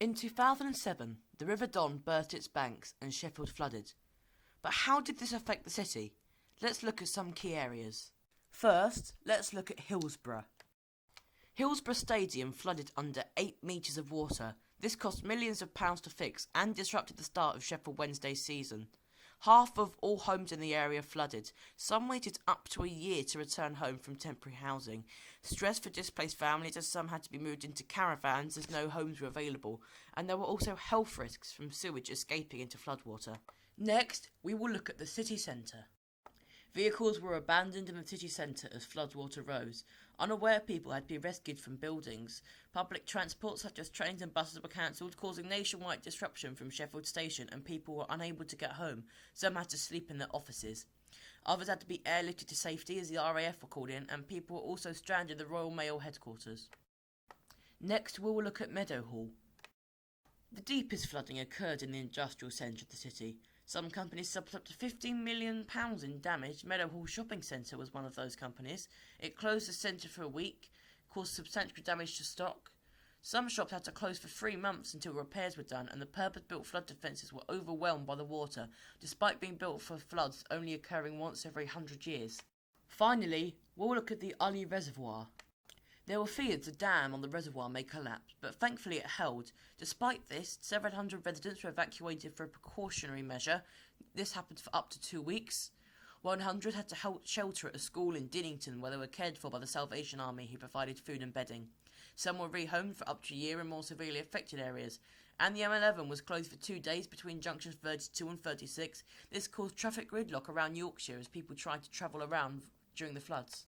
In 2007, the River Don burst its banks and Sheffield flooded. But how did this affect the city? Let's look at some key areas. First, let's look at Hillsborough. Hillsborough Stadium flooded under 8 metres of water. This cost millions of pounds to fix and disrupted the start of Sheffield Wednesday's season. Half of all homes in the area flooded. Some waited up to a year to return home from temporary housing. Stress for displaced families as some had to be moved into caravans as no homes were available. And there were also health risks from sewage escaping into floodwater. Next, we will look at the city centre. Vehicles were abandoned in the city centre as floodwater rose. Unaware people had to be rescued from buildings. Public transport such as trains and buses were cancelled, causing nationwide disruption from Sheffield Station, and people were unable to get home. Some had to sleep in their offices. Others had to be airlifted to safety as the RAF were called in, and people were also stranded at the Royal Mail headquarters. Next, we will look at Meadowhall. The deepest flooding occurred in the industrial centre of the city. Some companies suffered up to £15 million in damage. Meadowhall Shopping Centre was one of those companies. It closed the centre for a week, caused substantial damage to stock. Some shops had to close for 3 months until repairs were done, and the purpose-built flood defences were overwhelmed by the water, despite being built for floods only occurring once every 100 years. Finally, we'll look at the Ully Reservoir. There were fears the dam on the reservoir may collapse, but thankfully it held. Despite this, several hundred residents were evacuated for a precautionary measure. This happened for up to 2 weeks. 100 had to shelter at a school in Dinnington, where they were cared for by the Salvation Army, who provided food and bedding. Some were rehomed for up to a year in more severely affected areas. And the M11 was closed for 2 days between junctions 32 and 36. This caused traffic gridlock around Yorkshire as people tried to travel around during the floods.